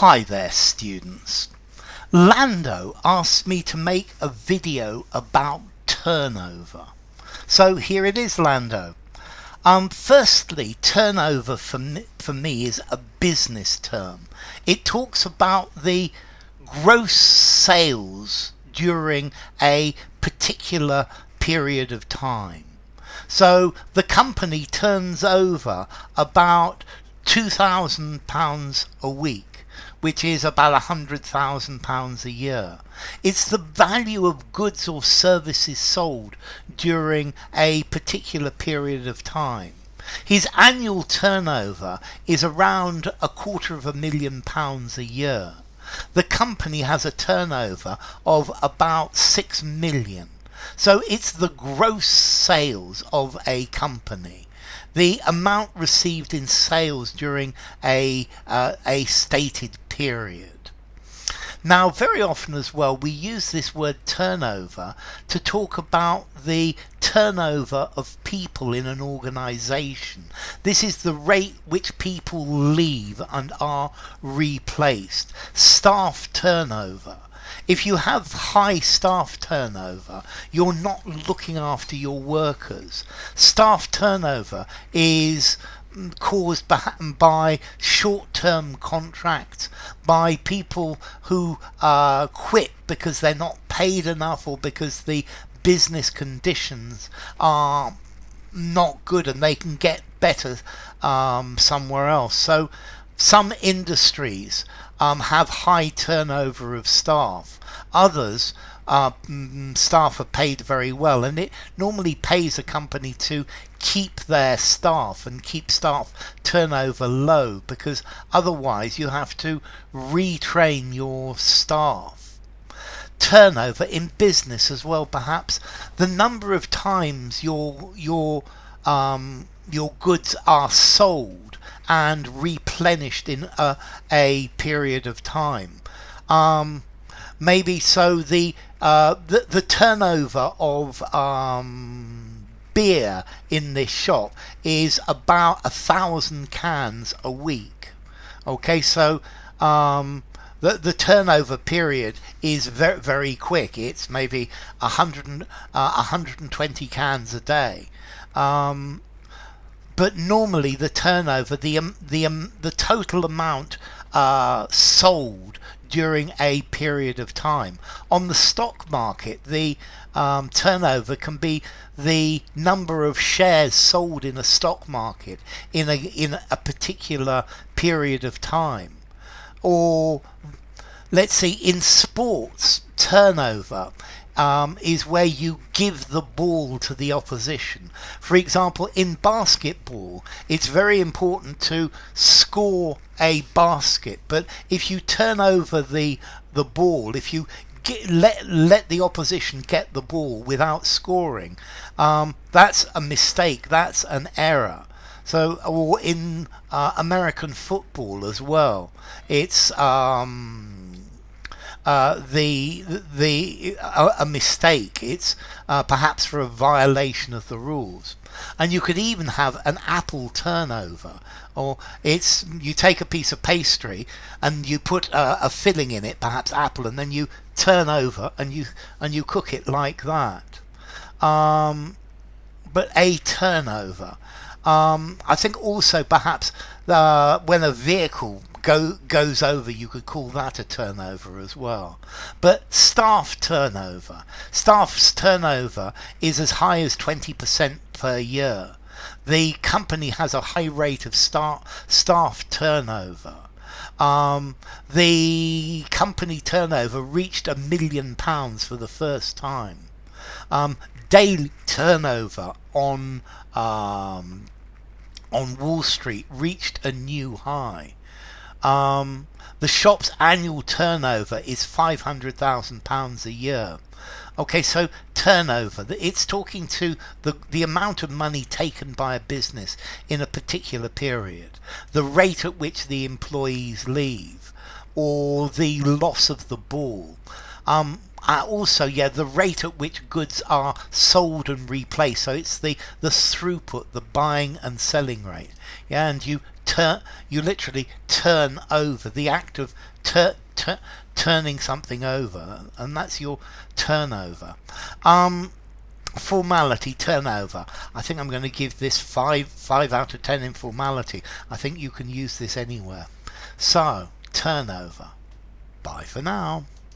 Hi there, students. Lando asked me to make a video about turnover. So here it is, Lando. Firstly, turnover for me is a business term. It talks about the gross sales during a particular period of time. So the company turns over about £2,000 a week, which is about £100,000 a year. It's the value of goods or services sold during a particular period of time. His annual turnover is around £250,000 a year. The company has a turnover of about 6 million. So it's the gross sales of a company, the amount received in sales during a stated period. Now, very often as well, we use this word turnover to talk about the turnover of people in an organisation. This is the rate which people leave and are replaced. Staff turnover. If you have high staff turnover, you're not looking after your workers. Staff turnover is caused by short-term contracts, by people who quit because they're not paid enough or because the business conditions are not good and they can get better somewhere else. So some industries have high turnover of staff. Others, staff are paid very well, and it normally pays a company to keep their staff and keep staff turnover low, because otherwise you have to retrain your staff. Turnover in business as well, perhaps the number of times your goods are sold and replenished in a period of time. Maybe so the turnover of beer in this shop is about 1,000 cans a week. Okay, so the turnover period is very, very quick. It's maybe 120 cans a day. But normally the turnover, the total amount sold during a period of time. On the stock market, the turnover can be the number of shares sold in a stock market in a particular period of time. Or let's see, in sports, turnover is where you give the ball to the opposition. For example, in basketball, it's very important to score a basket, but if you turn over the ball, if you let the opposition get the ball without scoring, that's a mistake, that's an error. So, or in American football as well, it's a mistake. It's perhaps for a violation of the rules. And you could even have an apple turnover, or you take a piece of pastry and you put a filling in it, perhaps apple, and then you turn over and you cook it like that. But a turnover. I think also perhaps when a vehicle goes over, you could call that a turnover as well. But staff's turnover is as high as 20% per year. The company has a high rate of staff turnover. The company turnover reached £1 million for the first time. Daily turnover on Wall Street reached a new high. The shop's annual turnover is £500,000 a year. Okay, so turnover, it's talking to the amount of money taken by a business in a particular period, the rate at which the employees leave, or the loss of the ball. Also, the rate at which goods are sold and replaced. So it's the throughput, the buying and selling rate. Yeah, and you you literally turn over, the act of turning something over, and that's your turnover. Formality, turnover. I think I'm going to give this 5 out of 10 in formality. I think you can use this anywhere. So, turnover. Bye for now.